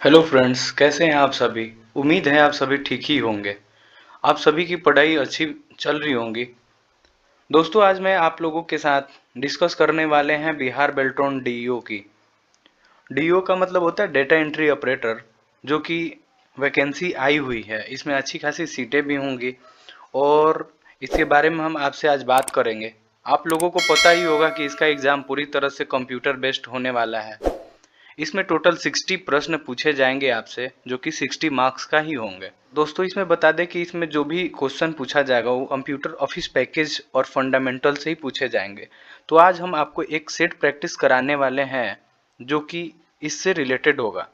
Hello friends, कैसे हैं आप सभी। उम्मीद है आप सभी ठीक ही होंगे। आप सभी की पढ़ाई अच्छी चल रही होंगी। दोस्तों, आज मैं आप लोगों के साथ डिस्कस करने वाले हैं बिहार बेल्ट्रॉन डीईओ की। डीईओ का मतलब होता है डेटा एंट्री ऑपरेटर, जो कि वैकेंसी आई हुई है। इसमें अच्छी खासी सीटें भी होंगी और इसके बारे में हम आपसे आज बात करेंगे। आप लोगों को पता ही होगा कि इसका एग्ज़ाम पूरी तरह से कंप्यूटर बेस्ड होने वाला है। इसमें टोटल 60 प्रश्न पूछे जाएंगे आपसे, जो कि 60 मार्क्स का ही होंगे। दोस्तों, इसमें बता दें कि इसमें जो भी क्वेश्चन पूछा जाएगा वो कंप्यूटर ऑफिस पैकेज और फंडामेंटल से ही पूछे जाएंगे। तो आज हम आपको एक सेट प्रैक्टिस कराने वाले हैं जो कि इससे रिलेटेड होगा।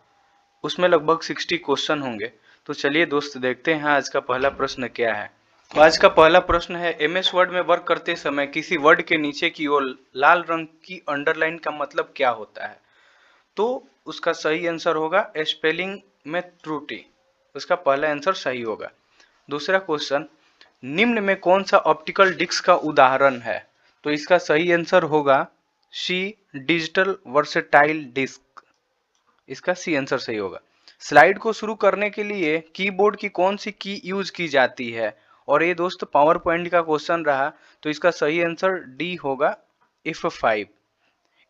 उसमें लगभग 60 क्वेश्चन होंगे। तो चलिए दोस्त, देखते हैं आज का पहला प्रश्न क्या है। तो आज का पहला प्रश्न है, एमएस वर्ड में वर्क करते समय किसी वर्ड के नीचे की ओर लाल रंग की अंडरलाइन का मतलब क्या होता है। तो उसका सही आंसर होगा स्पेलिंग में त्रुटि। उसका पहला आंसर सही होगा। दूसरा क्वेश्चन, निम्न में कौन सा ऑप्टिकल डिस्क का उदाहरण है। तो इसका सही आंसर होगा सी, डिजिटल वर्सेटाइल डिस्क। इसका सी आंसर सही होगा। स्लाइड को शुरू करने के लिए कीबोर्ड की कौन सी की यूज की जाती है। और ये दोस्त पावर पॉइंट का क्वेश्चन रहा, तो इसका सही आंसर डी होगा, F5।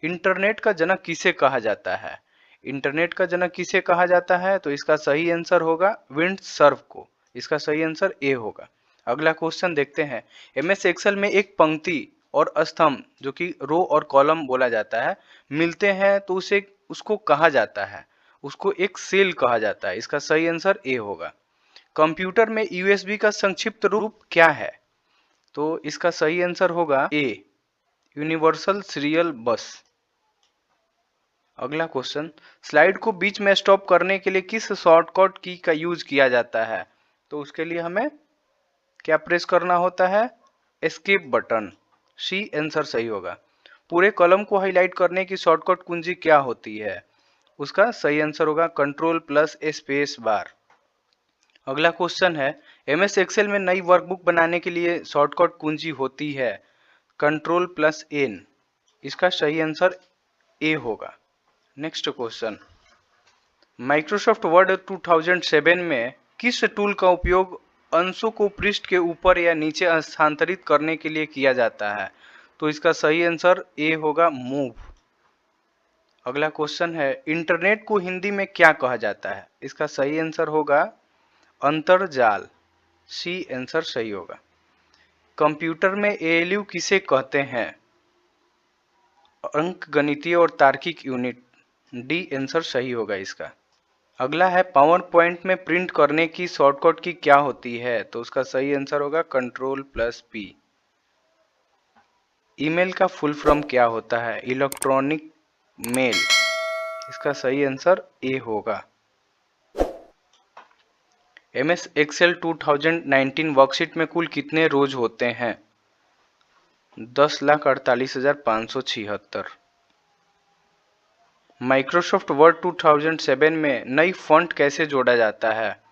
इंटरनेट का जनक किसे कहा जाता है। इंटरनेट का जनक किसे कहा जाता है, तो इसका सही आंसर होगा विंड सर्व को। इसका सही आंसर ए होगा। अगला क्वेश्चन देखते हैं। एमएस एक्सेल में एक पंक्ति और स्तंभ, जो कि रो और कॉलम बोला जाता है, मिलते हैं तो उसे उसको कहा जाता है, उसको एक सेल कहा जाता है। इसका सही आंसर ए होगा। कंप्यूटर में यूएसबी का संक्षिप्त रूप क्या है। तो इसका सही आंसर होगा ए, यूनिवर्सल सीरियल बस। अगला क्वेश्चन, स्लाइड को बीच में स्टॉप करने के लिए किस शॉर्टकट की का यूज किया जाता है। तो उसके लिए हमें क्या प्रेस करना होता है, एस्केप बटन। सी आंसर सही होगा। पूरे कॉलम को हाईलाइट करने की शॉर्टकट कुंजी क्या होती है। उसका सही आंसर होगा कंट्रोल प्लस स्पेस बार। अगला क्वेश्चन है, एमएस एक्सेल में नई वर्कबुक बनाने के लिए शॉर्टकट कुंजी होती है कंट्रोल प्लस एन। इसका सही आंसर ए होगा। नेक्स्ट क्वेश्चन, माइक्रोसॉफ्ट वर्ड 2007 में किस टूल का उपयोग अंशों को पृष्ठ के ऊपर या नीचे स्थानांतरित करने के लिए किया जाता है। तो इसका सही आंसर ए होगा, मूव। अगला क्वेश्चन है, इंटरनेट को हिंदी में क्या कहा जाता है। इसका सही आंसर होगा अंतरजाल। सी आंसर सही होगा। कंप्यूटर में एएलयू किसे कहते हैं। अंक गणितीय और तार्किक यूनिट। डी आंसर सही होगा इसका। अगला है, पावर पॉइंट में प्रिंट करने की शॉर्टकट की क्या होती है। तो उसका सही आंसर होगा कंट्रोल प्लस पी। ईमेल का फुल फॉर्म क्या होता है, इलेक्ट्रॉनिक मेल। इसका सही आंसर ए होगा। एमएस एक्सेल 2019 वर्कशीट में कुल कितने रोज होते हैं। 10,48,576। माइक्रोसॉफ्ट वर्ड 2007 में नई फॉन्ट कैसे जोड़ा जाता है।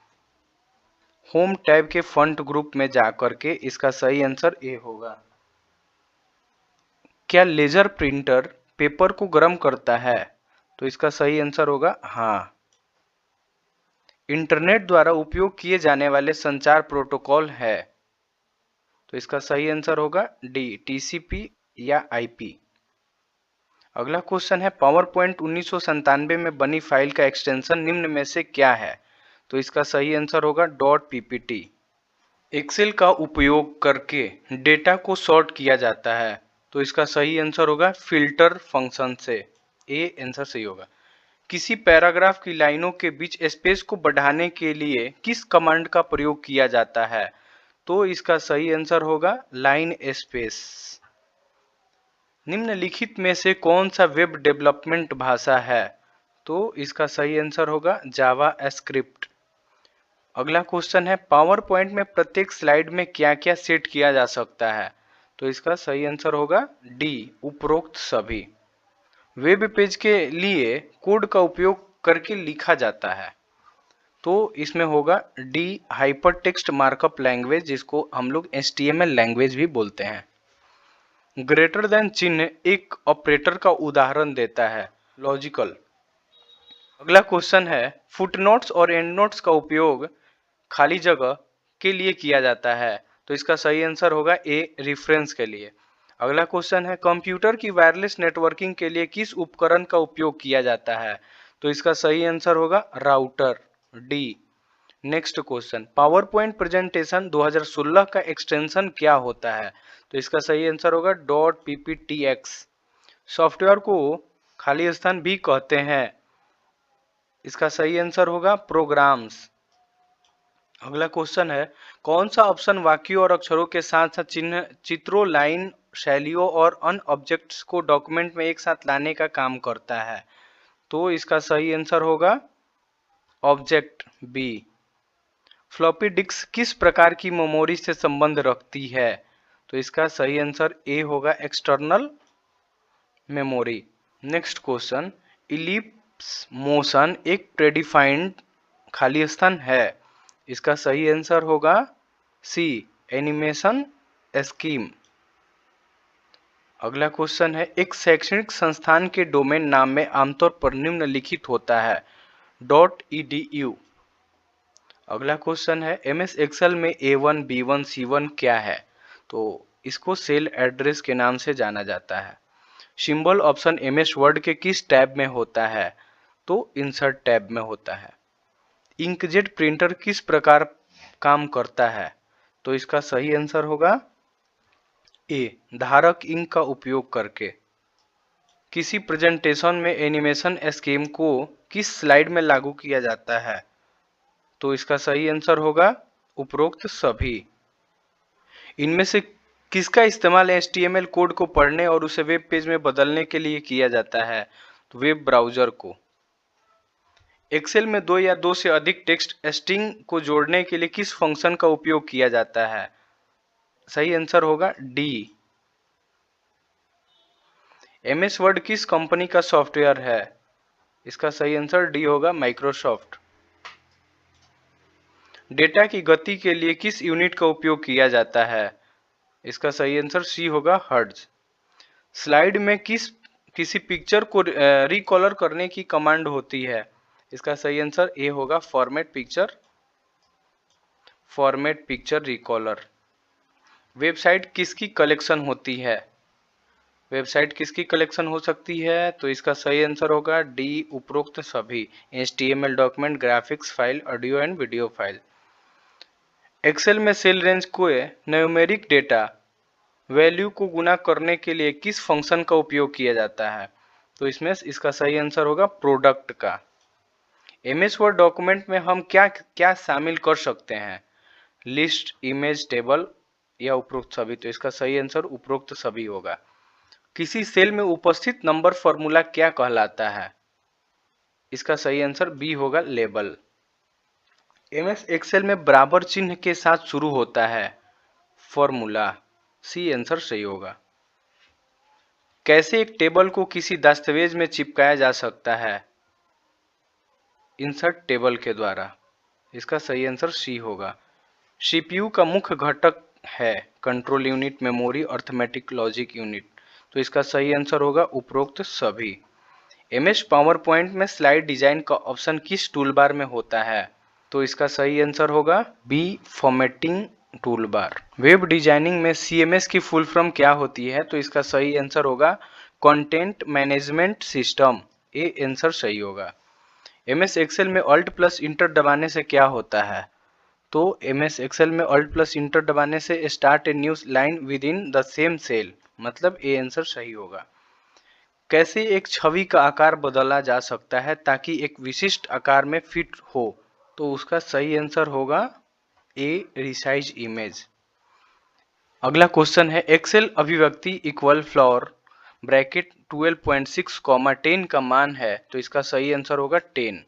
होम टैब के फॉन्ट ग्रुप में जाकर के। इसका सही आंसर ए होगा। क्या लेजर प्रिंटर पेपर को गर्म करता है। तो इसका सही आंसर होगा हाँ। इंटरनेट द्वारा उपयोग किए जाने वाले संचार प्रोटोकॉल है। तो इसका सही आंसर होगा डी, टीसीपी या आईपी। अगला क्वेश्चन है, पावर पॉइंट 1997 में बनी फाइल का एक्सटेंशन निम्न में से क्या है। तो इसका सही आंसर होगा डॉट पीपीटी। एक्सेल का उपयोग करके डेटा को सॉर्ट किया जाता है। तो इसका सही आंसर होगा फिल्टर फंक्शन से। ए आंसर सही होगा। किसी पैराग्राफ की लाइनों के बीच स्पेस को बढ़ाने के लिए किस कमांड का प्रयोग किया जाता है। तो इसका सही आंसर होगा लाइन स्पेस। निम्नलिखित में से कौन सा वेब डेवलपमेंट भाषा है। तो इसका सही आंसर होगा जावा स्क्रिप्ट। अगला क्वेश्चन है, पावर पॉइंट में प्रत्येक स्लाइड में क्या क्या सेट किया जा सकता है। तो इसका सही आंसर होगा डी, उपरोक्त सभी। वेब पेज के लिए कोड का उपयोग करके लिखा जाता है। तो इसमें होगा D, hyper text markup language, जिसको हम लोग HTML लैंग्वेज भी बोलते हैं। ग्रेटर देन चिन्ह एक ऑपरेटर का उदाहरण देता है, लॉजिकल। अगला क्वेश्चन है, फुटनोट्स और एंडनोट्स का उपयोग खाली जगह के लिए किया जाता है, तो इसका सही आंसर होगा ए, रेफरेंस के लिए। अगला क्वेश्चन है, कंप्यूटर की वायरलेस नेटवर्किंग के लिए किस उपकरण का उपयोग किया जाता है, तो इसका सही आंसर होगा router, D. Next question, power point presentation 2016 का एक्सटेंशन क्या होता है, तो इसका सही आंसर होगा डॉट पीपीटीएक्स। सॉफ्टवेयर को खाली स्थान भी कहते हैं, इसका सही आंसर होगा प्रोग्राम्स। अगला क्वेश्चन है, कौन सा ऑप्शन वाक्यों और अक्षरों के साथ साथ चिन्ह, चित्रों, लाइन, शैलियों और अन्य ऑब्जेक्ट्स को डॉक्यूमेंट में एक साथ लाने का काम करता है, तो इसका सही आंसर होगा ऑब्जेक्ट, बी। फ्लॉपी डिस्क किस प्रकार की मेमोरी से संबंध रखती है, तो इसका सही आंसर ए होगा external memory. Next question, ellipse motion एक प्रेडिफाइंड खाली स्थान है, इसका सही आंसर होगा सी, एनिमेशन स्कीम। अगला क्वेश्चन है, एक शैक्षणिक संस्थान के डोमेन नाम में आमतौर पर निम्नलिखित होता है, डॉट edu। अगला क्वेश्चन है, एमएस एक्सेल में A1, B1, C1 क्या है, तो इसको सेल एड्रेस के नाम से जाना जाता है। सिंबल ऑप्शन एमएस वर्ड के किस टैब में होता है, तो इंसर्ट टैब में होता है। इंकजेट प्रिंटर किस प्रकार काम करता है, तो इसका सही आंसर होगा ए, धारक इंक का उपयोग करके। किसी प्रेजेंटेशन में एनिमेशन स्कीम को किस स्लाइड में लागू किया जाता है, तो इसका सही आंसर होगा उपरोक्त सभी। इनमें से किसका इस्तेमाल HTML कोड को पढ़ने और उसे वेब पेज में बदलने के लिए किया जाता है, तो वेब ब्राउजर को। एक्सेल में दो या दो से अधिक टेक्स्ट स्ट्रिंग को जोड़ने के लिए किस फंक्शन का उपयोग किया जाता है, सही आंसर होगा डी। एमएस वर्ड किस कंपनी का सॉफ्टवेयर है, इसका सही आंसर डी होगा, माइक्रोसॉफ्ट। डेटा की गति के लिए किस यूनिट का उपयोग किया जाता है, इसका सही आंसर सी होगा, हर्ट्ज। स्लाइड में किसी पिक्चर को रिकॉलर करने की कमांड होती है, इसका सही आंसर ए होगा, फॉर्मेट पिक्चर रिकॉलर। वेबसाइट किसकी कलेक्शन होती है, वेबसाइट किसकी कलेक्शन हो सकती है, तो इसका सही आंसर होगा डी, उपरोक्त सभी, HTML document, graphics file, audio and video file. Excel में सेल रेंज को न्यूमेरिक डेटा वैल्यू को गुना करने के लिए किस फंक्शन का उपयोग किया जाता है, तो इसमें इसका सही आंसर होगा प्रोडक्ट का। एमएस वर्ड डॉक्यूमेंट में हम क्या क्या शामिल कर सकते हैं, लिस्ट, इमेज, टेबल या उपरोक्त सभी, तो इसका सही आंसर उपरोक्त सभी होगा। किसी सेल में उपस्थित नंबर फॉर्मूला क्या कहलाता है, इसका सही आंसर बी होगा, लेबल। एमएस एक्सेल में बराबर चिन्ह के साथ शुरू होता है फॉर्मूला, सी आंसर सही होगा। कैसे एक टेबल को किसी दस्तावेज में चिपकाया जा सकता है, इंसर्ट टेबल के द्वारा, इसका सही आंसर सी होगा। सीपीयू का मुख्य घटक है control unit, memory, arithmetic, logic unit, तो इसका सही आंसर होगा उपरोक्त सभी। एमएस पावर पॉइंट में स्लाइड डिजाइन का ऑप्शन किस टूलबार में होता है, तो इसका सही आंसर होगा B, formatting toolbar. Web designing में CMS की फुल फॉर्म क्या होती है, तो इसका सही आंसर होगा content management system, A answer सही होगा। MS एक्सेल में ऑल्ट प्लस इंटर दबाने से क्या होता है, तो MS एक्सेल में ऑल्ट प्लस इंटर दबाने से start a new line within the same cell, मतलब ए आंसर सही होगा। कैसे एक छवि का आकार बदला जा सकता है ताकि एक विशिष्ट आकार में फिट हो, तो उसका सही आंसर होगा ए, रिसाइज इमेज। अगला क्वेश्चन है, एक्सेल अभिव्यक्ति इक्वल फ्लोर ब्रैकेट 12.6, 10 का मान है, तो इसका सही आंसर होगा 10।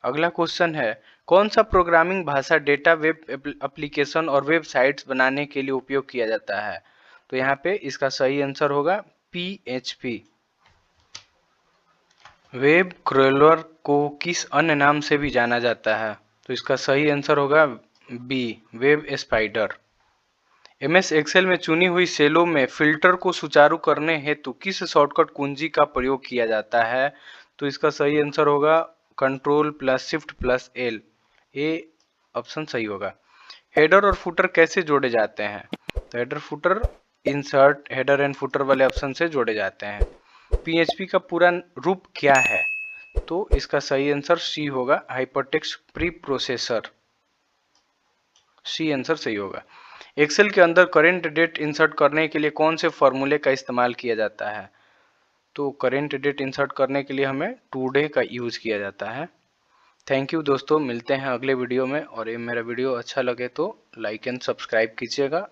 अगला क्वेश्चन है, कौन सा प्रोग्रामिंग भाषा डेटा वेब एप्लीकेशन और वेबसाइट्स बनाने के लिए उपयोग किया जाता है, तो यहाँ पे इसका सही आंसर होगा PHP। वेब क्रॉलर को किस अन्य नाम से भी जाना जाता है, तो इसका सही आंसर होगा B, web spider. MS Excel में चुनी हुई सेलों में फिल्टर को सुचारू करने हेतु किस शॉर्टकट कुंजी का प्रयोग किया जाता है, तो इसका सही आंसर होगा control plus shift plus L, ये ऑप्शन सही होगा। हेडर और फुटर कैसे जोड़े जाते हैं? तो header footer insert header and footer वाले ऑप्शन से जोड़े जाते हैं। पीएचपी का पूरा रूप क्या है? तो इसका सही आंसर सी होगा, hypertext preprocessor, C answer सही होगा। एक्सेल के अंदर करेंट डेट इंसर्ट करने के लिए कौन से फॉर्मूले का इस्तेमाल किया जाता है? तो करेंट डेट इंसर्ट करने के लिए हमें टुडे का यूज किया जाता है। थैंक यू दोस्तों, मिलते हैं अगले वीडियो में, और ये मेरा वीडियो अच्छा लगे तो लाइक एंड सब्सक्राइब कीजिएगा।